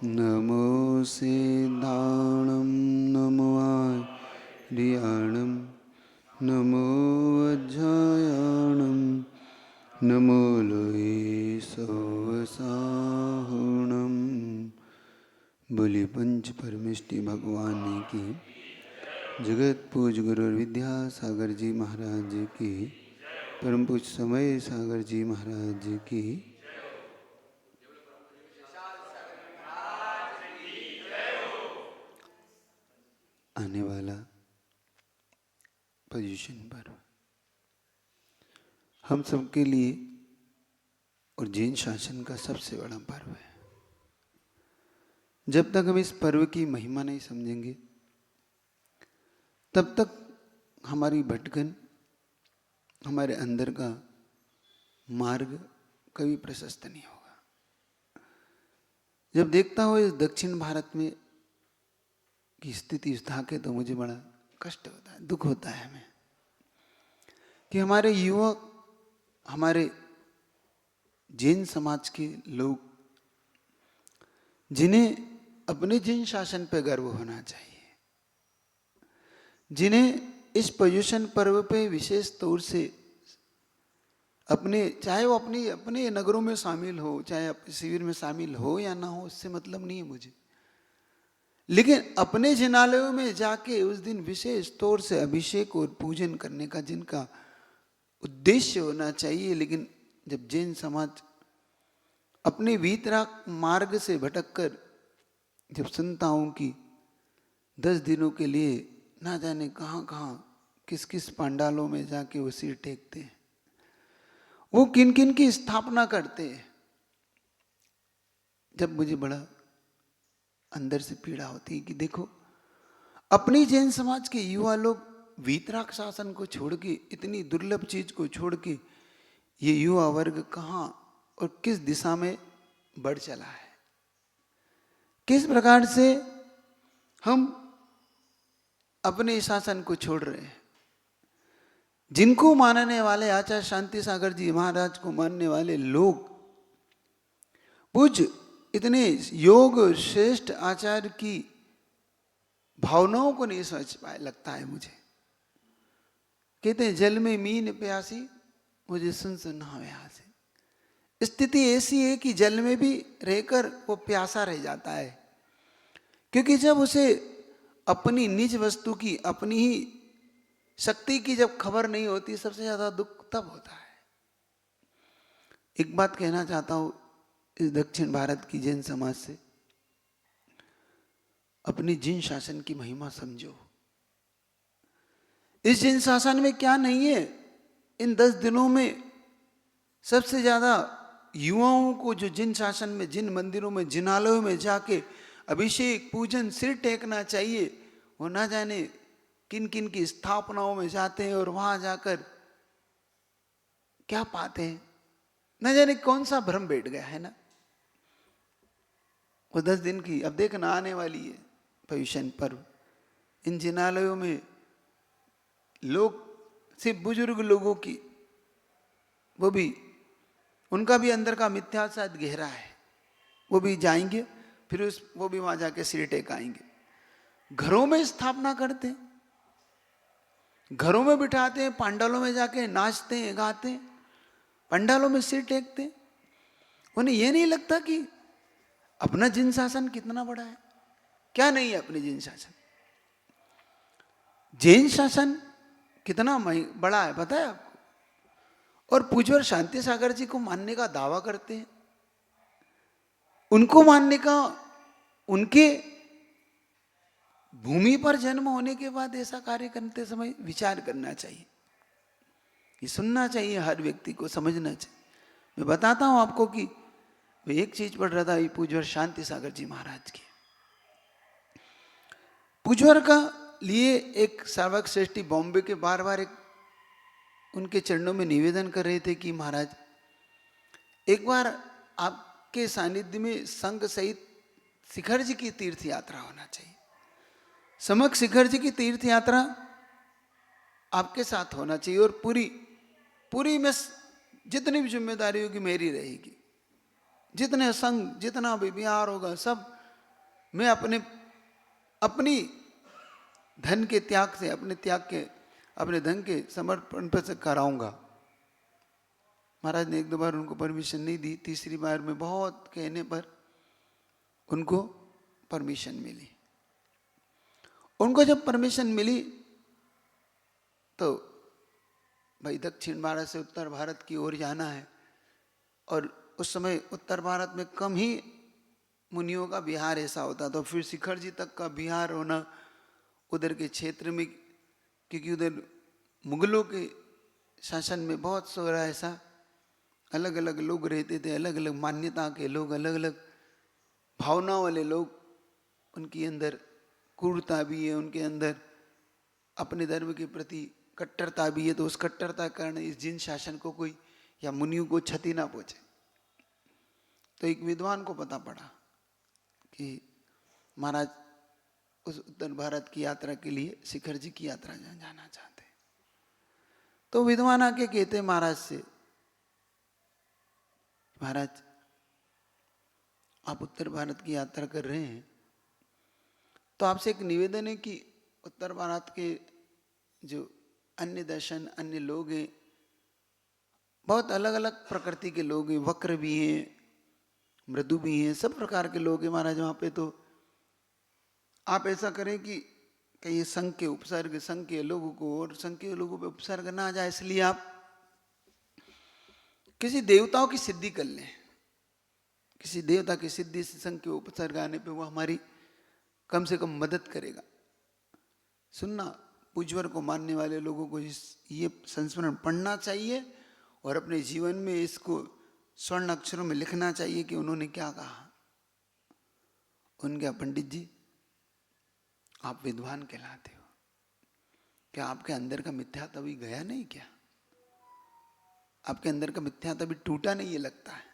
नमो सिद्धाणं नमो आर्याणं नमो वज्रायणं नमो लोई सवसाहुणं। बोली पंच परमेष्टि भगवान की, जगत पूज गुरु विद्यासागर जी महाराज की, परम पूज्य समय सागर जी महाराज की। आने वाला पोजीशन पर हम सबके लिए और जैन शासन का सबसे बड़ा पर्व है। जब तक हम इस पर्व की महिमा नहीं समझेंगे तब तक हमारी भटकन, हमारे अंदर का मार्ग कभी प्रशस्त नहीं होगा। जब देखता हूँ इस दक्षिण भारत में की स्थिति इस धाके तो मुझे बड़ा कष्ट होता है, दुख होता है हमें कि हमारे युवक, हमारे जैन समाज के लोग, जिन्हें अपने जैन शासन पर गर्व होना चाहिए, जिन्हें इस पर्युषण पर्व पे विशेष तौर से अपने, चाहे वो अपने नगरों में शामिल हो, चाहे शिविर में शामिल हो या ना हो, उससे मतलब नहीं है मुझे, लेकिन अपने जिनालयों में जाके उस दिन विशेष तौर से अभिषेक और पूजन करने का जिनका उद्देश्य होना चाहिए। लेकिन जब जैन समाज अपने वीतराग मार्ग से भटककर जब सुनता हूं कि 10 दिनों के लिए ना जाने कहां कहां किस किस पंडालों में जाके वो सिर टेकते हैं, वो किन किन की स्थापना करते हैं, जब मुझे बड़ा अंदर से पीड़ा होती है कि देखो अपनी जैन समाज के युवा लोग वीतराग शासन को छोड़ के, इतनी दुर्लभ चीज को छोड़ के ये युवा वर्ग कहां और किस दिशा में बढ़ चला है। किस प्रकार से हम अपने शासन को छोड़ रहे हैं। जिनको मानने वाले आचार्य शांति सागर जी महाराज को मानने वाले लोग, पूज्य इतने योग श्रेष्ठ आचार्य की भावनाओं को नहीं समझ पाए, लगता है मुझे। कहते हैं जल में मीन प्यासी, मुझे सुन सुन नहावे हासे। स्थिति ऐसी है कि जल में भी रहकर वो प्यासा रह जाता है, क्योंकि जब उसे अपनी निज वस्तु की, अपनी ही शक्ति की जब खबर नहीं होती, सबसे ज्यादा दुख तब होता है। एक बात कहना चाहता हूं इस दक्षिण भारत की जैन समाज से, अपनी जैन शासन की महिमा समझो। इस जैन शासन में क्या नहीं है। इन 10 दिनों में सबसे ज्यादा युवाओं को जो जिन शासन में, जिन मंदिरों में, जिनालयों में जाके अभिषेक पूजन सिर टेकना चाहिए, वो ना जाने किन किन की स्थापनाओं में जाते हैं और वहां जाकर क्या पाते हैं, न जाने कौन सा भ्रम बैठ गया है ना। वो 10 दिन की अब देखना आने वाली है पर्युषण पर्व। इन जिनालयों में लोग, सिर्फ बुजुर्ग लोगों की, वो भी, उनका भी अंदर का मिथ्या शायद गहरा है, वो भी जाएंगे, फिर वो भी वहां जाके सिर टेकाएंगे। घरों में स्थापना करते हैं, घरों में बिठाते हैं, पंडालों में जाके नाचते हैं, गाते हैं, पंडालों में सिर टेकते हैं। उन्हें यह नहीं लगता कि अपना जिन शासन कितना बड़ा है। क्या नहीं है अपने जैन शासन। जैन शासन कितना बड़ा है पता है आपको। और पूज्यवर शांति सागर जी को मानने का दावा करते हैं। उनको मानने का, उनके भूमि पर जन्म होने के बाद ऐसा कार्य करते समय विचार करना चाहिए, ये सुनना चाहिए, हर व्यक्ति को समझना चाहिए। मैं बताता हूं आपको कि मैं एक चीज पढ़ रहा था पूज्यवर शांति सागर जी महाराज की। पूज्यवर का लिए एक सार्वक श्रेष्ठी बॉम्बे के बार बार एक उनके चरणों में निवेदन कर रहे थे कि महाराज एक बार आपके सानिध्य में संघ सहित शिखर जी की तीर्थ यात्रा होना चाहिए। समक्ष शिखर जी की तीर्थ यात्रा आपके साथ होना चाहिए और पूरी में जितनी भी जिम्मेदारी होगी मेरी रहेगी। जितने संघ, जितना भी विहार होगा सब मैं अपनी धन के त्याग से, अपने धन के समर्पण पर से कराऊंगा। महाराज ने 1-2 बार उनको परमिशन नहीं दी, तीसरी बार में बहुत कहने पर उनको परमिशन मिली। उनको जब परमिशन मिली तो भाई दक्षिण भारत से उत्तर भारत की ओर जाना है, और उस समय उत्तर भारत में कम ही मुनियों का विहार ऐसा होता, तो फिर शिखर जी तक का विहार होना उधर के क्षेत्र में, क्योंकि उधर मुगलों के शासन में बहुत सारा ऐसा अलग अलग लोग रहते थे, अलग अलग मान्यता के लोग, अलग अलग भावना वाले लोग। उनके अंदर क्रूरता भी है, उनके अंदर अपने धर्म के प्रति कट्टरता भी है, तो उस कट्टरता के कारण इस जिन शासन को कोई या मुनियों को क्षति ना पहुंचे। तो एक विद्वान को पता पड़ा कि महाराज उस उत्तर भारत की यात्रा के लिए शिखर जी की यात्रा जाना चाहते। तो विद्वान आके कहते महाराज से, महाराज आप उत्तर भारत की यात्रा कर रहे हैं, तो आपसे एक निवेदन है कि उत्तर भारत के जो अन्य दर्शन, अन्य लोग हैं, बहुत अलग अलग प्रकृति के लोग हैं, वक्र भी हैं, मृदु भी हैं, सब प्रकार के लोग हैं महाराज वहाँ पे। तो आप ऐसा करें कि कहीं संघ के उपसर्ग, संघ के लोगों को और संघ के लोगों पे उपसर्ग ना आ जाए, इसलिए आप किसी देवताओं की सिद्धि कर लें। किसी देवता की सिद्धि से संघ के उपसर्ग आने पे वो हमारी कम से कम मदद करेगा। सुनना, पूज्यवर को मानने वाले लोगों को ये संस्मरण पढ़ना चाहिए और अपने जीवन में इसको स्वर्ण अक्षरों में लिखना चाहिए कि उन्होंने क्या कहा। उनके पंडित जी, आप विद्वान कहलाते हो, क्या आपके अंदर का मिथ्या तभी गया नहीं क्या? आपके अंदर का मिथ्या तभी टूटा नहीं, ये लगता है।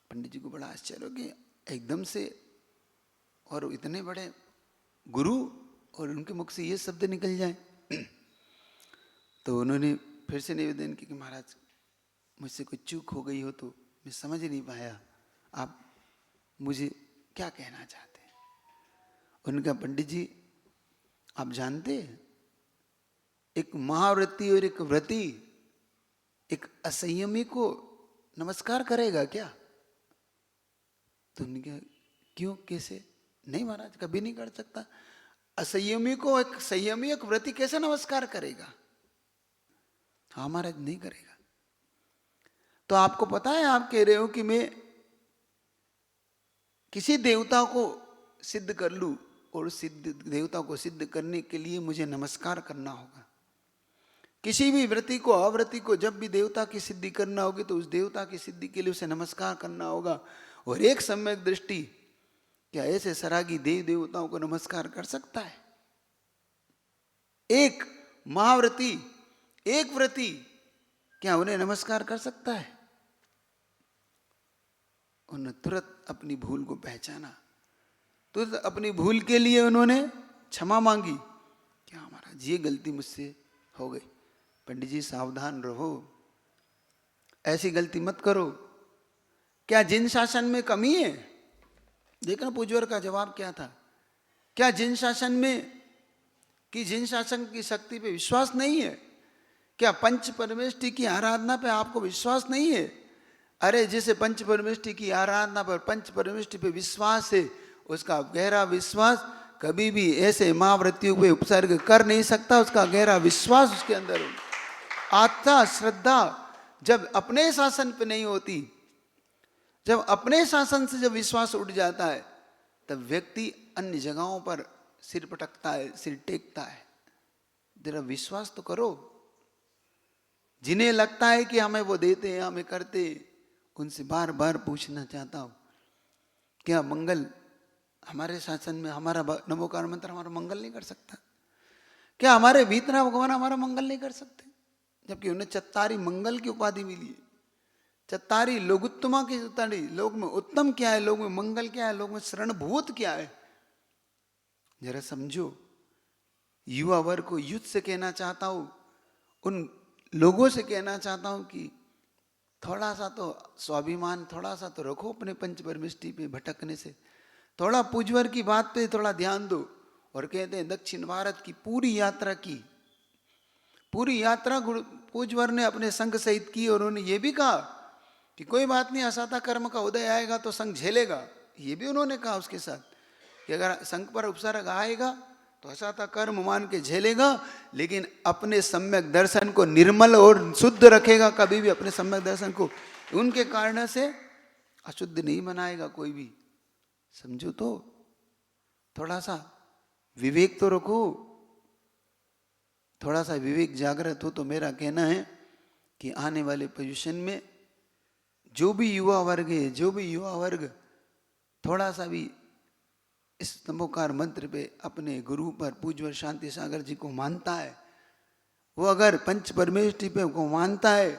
पंडित जी को बड़ा आश्चर्य हो गया एकदम से, और इतने बड़े गुरु और उनके मुख से ये शब्द निकल जाए। तो उन्होंने फिर से निवेदन किया कि महाराज मुझसे कोई चूक हो गई हो तो मैं समझ नहीं पाया, आप मुझे क्या कहना चाहते हैं। उनका पंडित जी, आप जानते हैं एक महाव्रती और एक व्रती, एक असंयमी को नमस्कार करेगा क्या? तो उन्होंने कहा क्यों, कैसे? नहीं महाराज, कभी नहीं कर सकता। असंयमी को एक संयमी, एक व्रती कैसे नमस्कार करेगा? हाँ महाराज, नहीं करेगा। तो आपको पता है, आप कह रहे हो कि मैं किसी देवता को सिद्ध कर लूं, और सिद्ध देवता को सिद्ध करने के लिए मुझे नमस्कार करना होगा। किसी भी व्रती को, अव्रती को जब भी देवता की सिद्धि करना होगी तो उस देवता की सिद्धि के लिए उसे नमस्कार करना होगा। और एक सम्यक दृष्टि, क्या ऐसे सरागी देव देवताओं को नमस्कार कर सकता है? एक महाव्रती, एक व्रती, क्या उन्हें नमस्कार कर सकता है? उन्होंने तुरंत अपनी भूल को पहचाना, तुरंत अपनी भूल के लिए उन्होंने क्षमा मांगी। क्या महाराज, ये गलती मुझसे हो गई, पंडित जी सावधान रहो, ऐसी गलती मत करो। क्या जिन शासन में कमी है? देखना पूज्यवर का जवाब क्या था। क्या जिन शासन में कि जिन शासन की शक्ति पे विश्वास नहीं है? क्या पंच परमेष्टि की आराधना पे आपको विश्वास नहीं है? अरे जिसे पंच परमेष्टि की आराधना पर, पंच परमेष्टि पे विश्वास है, उसका गहरा विश्वास कभी भी ऐसे महाव्रतियों पे उपसर्ग कर नहीं सकता। उसका गहरा विश्वास उसके अंदर हो। आस्था, श्रद्धा जब अपने शासन पे नहीं होती, जब अपने शासन से जब विश्वास उठ जाता है, तब व्यक्ति अन्य जगहों पर सिर पटकता है, सिर टेकता है। जरा विश्वास तो करो। जिन्हें लगता है कि हमें वो देते हैं, हमें करते, उनसे बार बार पूछना चाहता हूं, क्या मंगल हमारे शासन में, हमारा नमोकार मंत्र हमारा मंगल नहीं कर सकता? क्या हमारे भीतरा भगवान हमारा मंगल नहीं कर सकते? जबकि उन्हें चत्तारी मंगल की उपाधि मिली है। चत्तारी लोगुत्तमा की चत्तारी, लोग में उत्तम क्या है, लोग में मंगल क्या है, लोग में शरणभूत क्या है, जरा समझो। युवा वर्ग को युद्ध से कहना चाहता हूं, उन लोगों से कहना चाहता हूं कि थोड़ा सा तो स्वाभिमान, थोड़ा सा तो रखो अपने पंच परमेष्टि पे भटकने से। थोड़ा पूजवर की बात पे थोड़ा ध्यान दो। और कहते हैं दक्षिण भारत की पूरी यात्रा की, पूरी यात्रा पूजवर ने अपने संघ सहित की, और उन्होंने ये भी कहा कि कोई बात नहीं, असाता कर्म का उदय आएगा तो संघ झेलेगा। ये भी उन्होंने कहा उसके साथ कि अगर संघ पर उपसर्ग आएगा तो असाता कर्म मान के झेलेगा, लेकिन अपने सम्यक दर्शन को निर्मल और शुद्ध रखेगा, कभी भी अपने सम्यक दर्शन को उनके कारण से अशुद्ध नहीं बनाएगा कोई भी। समझो तो, थोड़ा सा विवेक तो रखो, थोड़ा सा विवेक जागृत हो। तो मेरा कहना है कि आने वाले पोजीशन में जो भी युवा वर्ग है, जो भी युवा वर्ग थोड़ा सा भी इस तंबोकार मंत्र पे अपने गुरु पर पूज्यवर शांति सागर जी को मानता है, वो अगर पंच परमेष्टि पे को मानता है,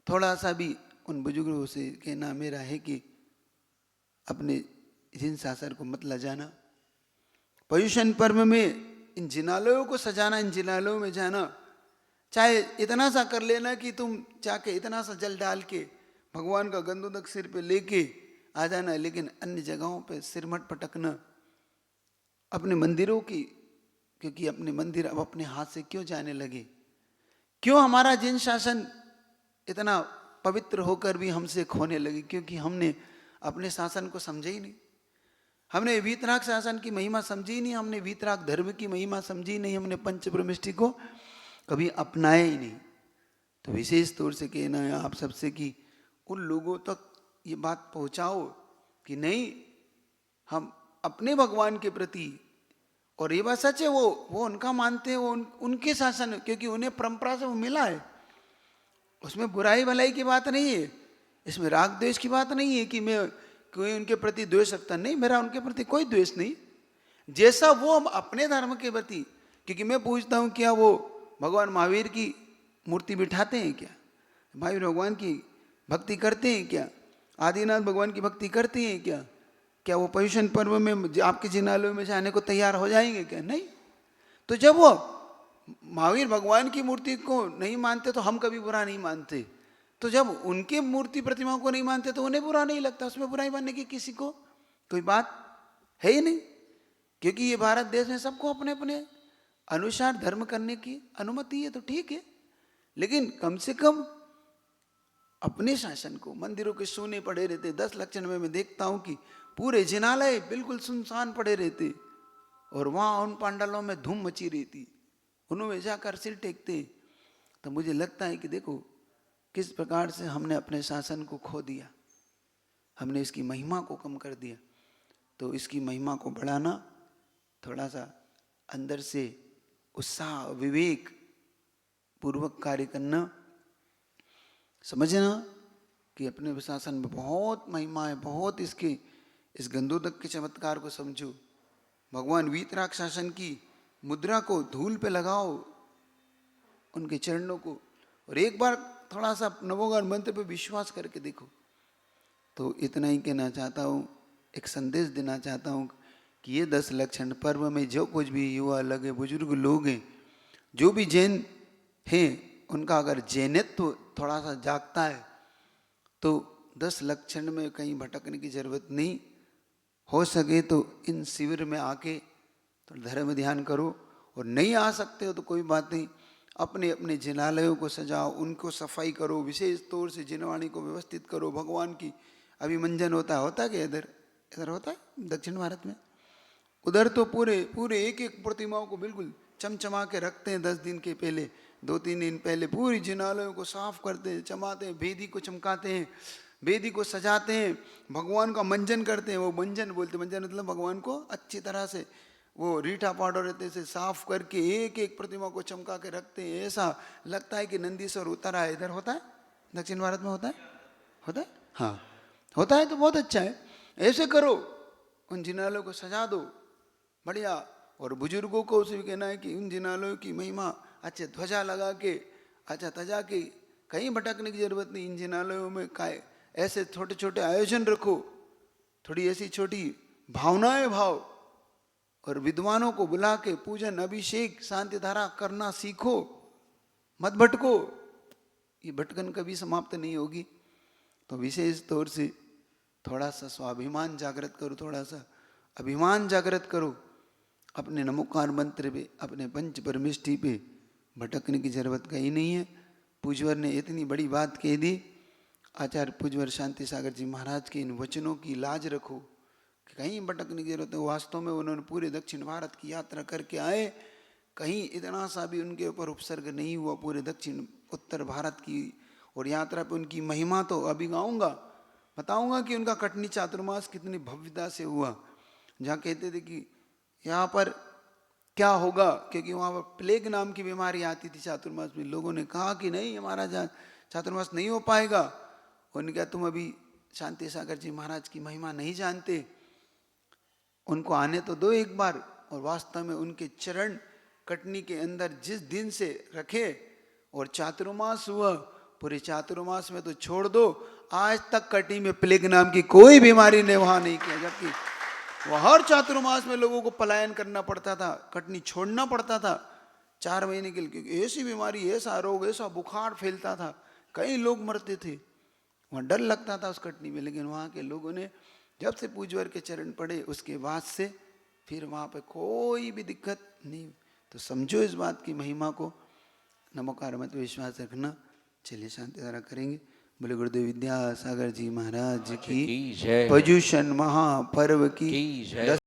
थोड़ा सा भी उन बुजुर्गों से कहना मेरा है कि अपने जिन शासर को मत लजाना। पर्युषण पर्व में इन जिनालयों को सजाना, इन जिनालयों में जाना, चाहे इतना सा कर लेना कि तुम जाके इतना सा जल डाल के भगवान का गंधोदक सिर पे लेके आ जाना, लेकिन अन्य जगहों पे सिर मत पटकना अपने मंदिरों की, क्योंकि अपने मंदिर अब अपने हाथ से क्यों जाने लगे? क्यों हमारा जिन शासन इतना पवित्र होकर भी हमसे खोने लगे? क्योंकि हमने अपने शासन को समझे ही नहीं, हमने वीतराग शासन की महिमा समझी नहीं, हमने वीतराग धर्म की महिमा समझी नहीं, हमने पंच ब्रह्मिष्टि को कभी अपनाया ही नहीं। तो विशेष तौर से कहना है आप सबसे कि उन लोगों तक ये बात पहुंचाओ कि नहीं, हम अपने भगवान के प्रति, और ये बात सच है, वो उनका मानते हैं, वो उनके शासन, क्योंकि उन्हें परंपरा से वो मिला है, उसमें बुराई भलाई की बात नहीं है, इसमें राग द्वेष की बात नहीं है कि मैं कोई उनके प्रति द्वेष रखता, नहीं, मेरा उनके प्रति कोई द्वेष नहीं। जैसा वो हम अपने धर्म के प्रति, क्योंकि मैं पूछता हूँ क्या वो भगवान महावीर की मूर्ति बिठाते हैं क्या? महावीर भगवान की भक्ति करते हैं क्या? आदिनाथ भगवान की भक्ति करते हैं क्या? क्या वो पर्युषण पर्व में आपके जिनालयों में जाने को तैयार हो जाएंगे क्या? नहीं। तो जब वो महावीर भगवान की मूर्ति को नहीं मानते तो हम कभी बुरा नहीं मानते, तो जब उनके मूर्ति प्रतिमाओं को नहीं मानते तो उन्हें बुरा नहीं लगता, उसमें बुराई मानने की किसी को कोई बात है ही नहीं, क्योंकि ये भारत देश में सबको अपने अपने अनुसार धर्म करने की अनुमति है, तो ठीक है, लेकिन कम से कम अपने शासन को। मंदिरों के सोने पड़े रहते, 10 लक्षण में मैं देखता हूं कि पूरे जिनालय बिल्कुल सुनसान पड़े रहते, और वहां उन पांडालों में धूम मची रहती, उन्होंने जाकर सिर टेकते। तो मुझे लगता है कि देखो किस प्रकार से हमने अपने शासन को खो दिया, हमने इसकी महिमा को कम कर दिया। तो इसकी महिमा को बढ़ाना, थोड़ा सा अंदर से उत्साह विवेक पूर्वक कार्य करना, समझना कि अपने शासन में बहुत महिमा है, बहुत इसके इस गंधोदक के चमत्कार को समझो। भगवान वीतराग शासन की मुद्रा को धूल पे लगाओ, उनके चरणों को, और एक बार थोड़ा सा नवोगार मंत्र पे विश्वास करके देखो। तो इतना ही कहना चाहता हूँ, एक संदेश देना चाहता हूँ कि ये 10 लक्षण पर्व में जो कुछ भी युवा लगे, बुजुर्ग लोग हैं, जो भी जैन हैं, उनका अगर जैनित्व थोड़ा सा जागता है तो 10 लक्षण में कहीं भटकने की जरूरत नहीं। हो सके तो इन शिविर में आके तो धर्म ध्यान करो, और नहीं आ सकते हो तो कोई बात नहीं, अपने अपने जिनालयों को सजाओ, उनको सफाई करो, विशेष तौर से जिनवाणी को व्यवस्थित करो। भगवान की अभिमंजन होता है क्या? इधर होता है दक्षिण भारत में, उधर तो पूरे एक एक प्रतिमाओं को बिल्कुल चमचमा के रखते हैं। 10 दिन के पहले, 2-3 दिन पहले पूरी जिनालयों को साफ करते हैं, चमाते हैं, वेदी को चमकाते हैं, वेदी को सजाते हैं, भगवान का मंजन करते हैं। वो मंजन बोलते, मंजन मतलब भगवान को अच्छी तरह से वो रीठा पाउडर रहते से साफ करके एक एक प्रतिमा को चमका के रखते हैं। ऐसा लगता है कि नंदीश्वर उतर आए। इधर होता है, दक्षिण भारत में होता है, हाँ होता है, तो बहुत अच्छा है। ऐसे करो, उन जिनालयों को सजा दो बढ़िया। और बुजुर्गों को उसे भी कहना है कि उन जिनालयों की महिमा अच्छे ध्वजा लगा के, अच्छा तजा के, कहीं भटकने की जरूरत नहीं। इन जिनालयों में ऐसे छोटे छोटे आयोजन रखो, थोड़ी ऐसी छोटी भावनाएं भाव, और विद्वानों को बुला के पूजन अभिषेक शांति धारा करना सीखो, मत भटको, ये भटकन कभी समाप्त नहीं होगी। तो विशेष तौर से थोड़ा सा स्वाभिमान जागृत करो, थोड़ा सा अभिमान जागृत करो, अपने नमोकार मंत्र पे, अपने पंच परमिष्टि पे भटकने की जरूरत कहीं नहीं है। पूज्यवर ने इतनी बड़ी बात कह दी। आचार्य पूज्यवर शांति सागर जी महाराज के इन वचनों की लाज रखो कि कहीं भटकने की जरूरत है। वास्तव में उन्होंने पूरे दक्षिण भारत की यात्रा करके आए, कहीं इतना सा भी उनके ऊपर उपसर्ग नहीं हुआ पूरे दक्षिण उत्तर भारत की। और यात्रा पे उनकी महिमा तो अभी गाऊंगा, बताऊंगा कि उनका कटनी चातुर्मास कितनी भव्यता से हुआ। जहाँ कहते थे कि यहाँ पर क्या होगा, क्योंकि वहाँ पर प्लेग नाम की बीमारी आती थी चातुर्मास में। लोगों ने कहा कि नहीं, हमारा चातुर्मास नहीं हो पाएगा। उन्होंने कहा तुम अभी शांति सागर जी महाराज की महिमा नहीं जानते, उनको आने तो दो एक बार। और वास्तव में उनके चरण कटनी के अंदर जिस दिन से रखे और चातुर्मास हुआ, पूरे चातुर्मास में तो छोड़ दो, आज तक कटनी में प्लेग नाम की कोई बीमारी ने वहां नहीं किया। जबकि वह हर चातुर्मास में लोगों को पलायन करना पड़ता था, कटनी छोड़ना पड़ता था 4 महीने के लिए, क्योंकि ऐसी बीमारी, ऐसा रोग, ऐसा बुखार फैलता था, कई लोग मरते थे, वहाँ डर लगता था उस कटनी में। लेकिन वहाँ के लोगों ने जब से पूज्यवर के चरण पड़े उसके बाद से फिर वहाँ पे कोई भी दिक्कत नहीं। तो समझो इस बात की महिमा को, नमोकार मत विश्वास रखना। चलिए शांति धारा करेंगे। बोले गुरुदेव विद्यासागर जी महाराज की, जय। पर्युषण महापर्व की जय।